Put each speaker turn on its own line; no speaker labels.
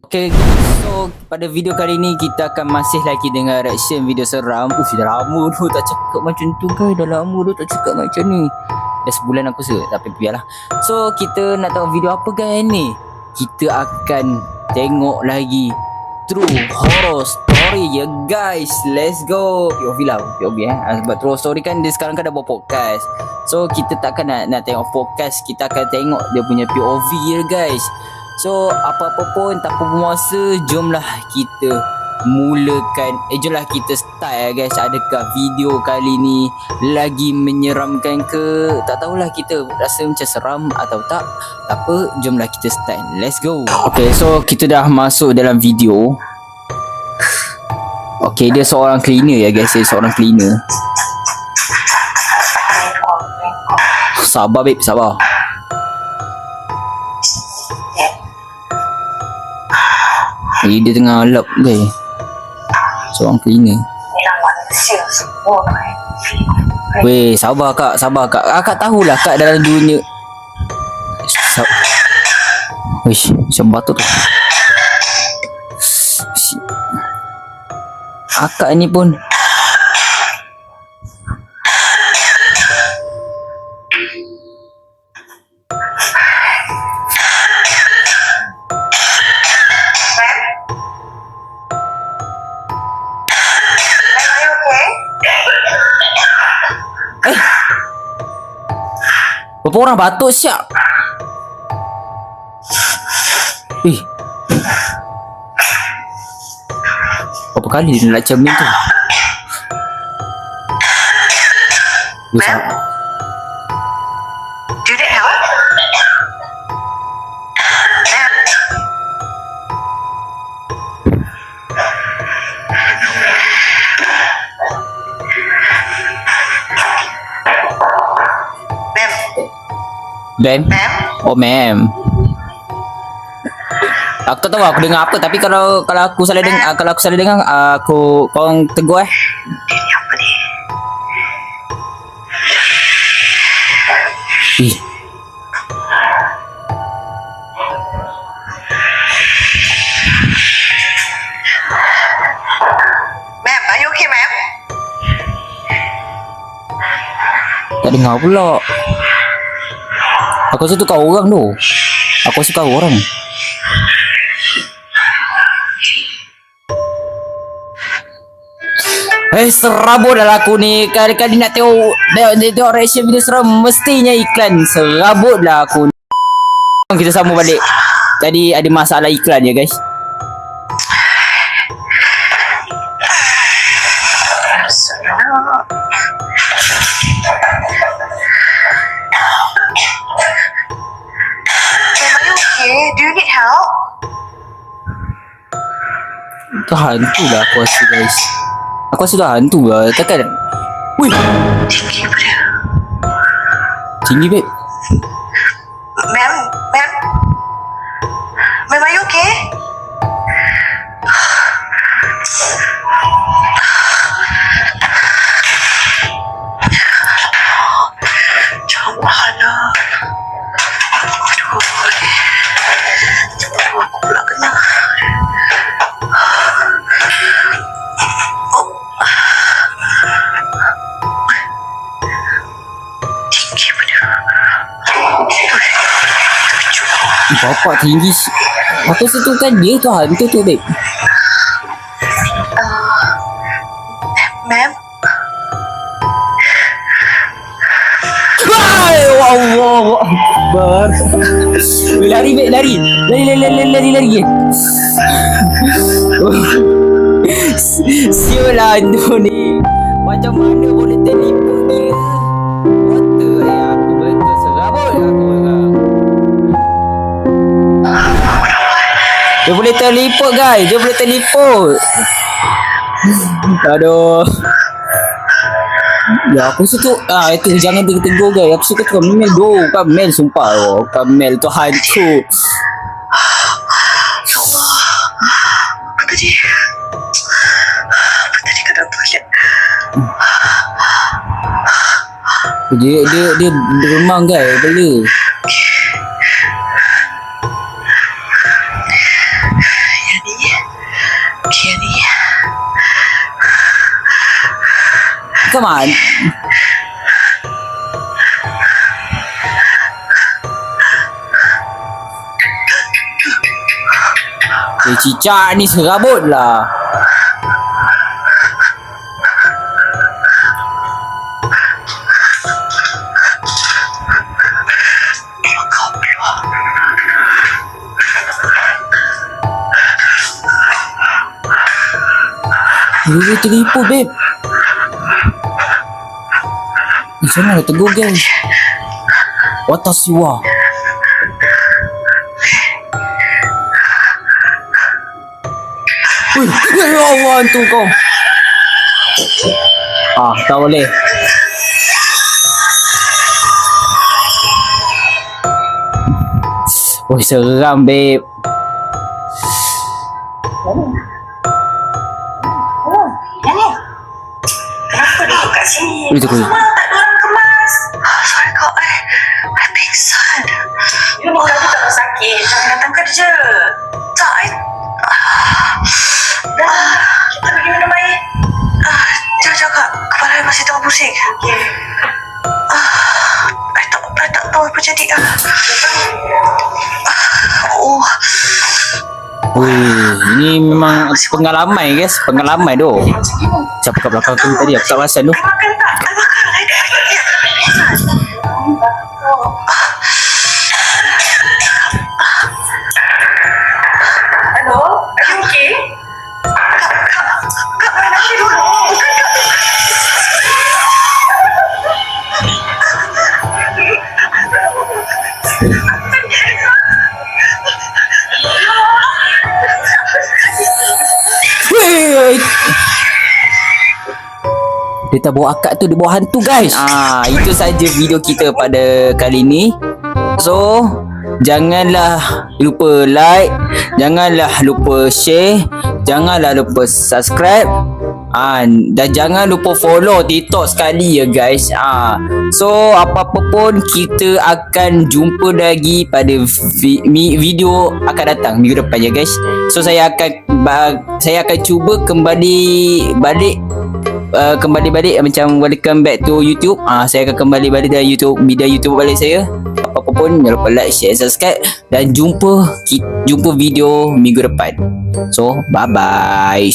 Okay, so pada video kali ni kita akan masih lagi dengan reaction video seram. Dah lama tu tak cakap macam tu guys. Dah lama tu tak cakap macam ni. Dah sebulan aku rasa, tapi biarlah. So kita nak tahu video apa guys ni? Kita akan tengok lagi True Horror Story ya guys. Let's go. POV lah, POV sebab True Story kan dia sekarang kan dah buat podcast. So kita takkan nak tengok podcast, kita akan tengok dia punya POV ya guys. So apa-apa pun tak bermasa, jomlah kita mulakan. Jomlah kita start ya guys. Adakah video kali ni lagi menyeramkan ke? Tak tahulah, kita rasa macam seram atau tak. Tak apa, jomlah kita start. Let's go. Okay, so kita dah masuk dalam video. Okay, dia seorang cleaner ya guys. Dia seorang cleaner. Sabar babe, sabar. Dia tengah lap guys. Seorang cleaner. Weh, sabar kak, sabar kak. Akak tahulah kak dalam dunia. Wish, macam batu tu. Akak ni pun berapa orang batuk siap. Berapa kali dia nak cermin tu?
Ma'am? Do you need help? Ma'am?
Ma'am?
Ma'am?
Oh ma'am. Aku tak tahu aku dengar apa, tapi kalau aku salah dengar, kalau aku salah dengar, aku korang tegur
Ini apa ni?
Ih.
Ma'am, are you okay, ma'am?
Tak dengar pula. Aku rasa tu kau orang tu. Aku rasa kau orang. Serabut dah aku ni. Kali-kali nak tengok reaction video seram, mestinya iklan. Serabut lah aku ni. Kita sambung balik. Tadi ada masalah iklan ya guys.
Do you need help?
Itu hantu lah aku rasa guys. Aku rasa dah hantu lah. Takkan wih,
Tinggi apa dia?
tinggi babe.
Ma'am? Ma'am? Ma'am, are you okay? Jangan lah. Aduh. Aku pula kena. Tinggi apa dia?
Bapak tinggi. Aku rasa tu kan dia tu hantu tu babe.
Ma'am?
Allah Akbar. Lari babe, lari. Lari. Siul lah hantu ni. Macam mana boleh telefon dia? What the hell? Aku betul serabut aku orang. Dia boleh teleport guys. Dia boleh teleport. Aduh. Ya aku suka itu jangan tegur guys. Aku suka tu Mel tu. Bukan Mel sumpah. Bukan Mel tu hantu.
Ya Allah. Apa tadi? Apa tadi kena toilet?
Dia remang guys. Bela. come on. Cicak ni serabut lah. Dia terlipu, babe. Macam mana tegur, guys? Watashi wa. Ya Allah, tu kau. Tak boleh. Oh, seram, babe.
Kenapa duduk kat sini?
Itu kau.
Semua tak ada orang kemas. Sorry kau, I pingsan. You ni lagi tak sakit. Jangan datang kerja. Tak, dah, kita pergi minum air. Jauh-jauh kak, kepala I masih tengah pusing. Okay. I tak tahu apa jadi. Oh.
Wih, ini memang pengalaman, guys. Pengalaman tu. Siapa kat belakang tu tadi? Aku tak perasan tu.
I makan tak? I makan. Hello? Are you okay? Kak, mana nasi dulu? Bukan, Kak.
Wih. Dia tak bawa akak tu, dia bawa hantu, guys. Itu saja video kita pada kali ni. So, janganlah lupa like, janganlah lupa share, janganlah lupa subscribe. Dan jangan lupa follow TikTok sekali ya, guys. So, apa-apa pun kita akan jumpa lagi pada video akan datang minggu depan ya, guys. So, saya akan cuba kembali balik macam welcome back to YouTube. Saya akan kembali balik dari YouTube, bidang YouTube balik saya. Apa-apa pun jangan lupa like, share, subscribe dan jumpa video minggu depan. So bye bye.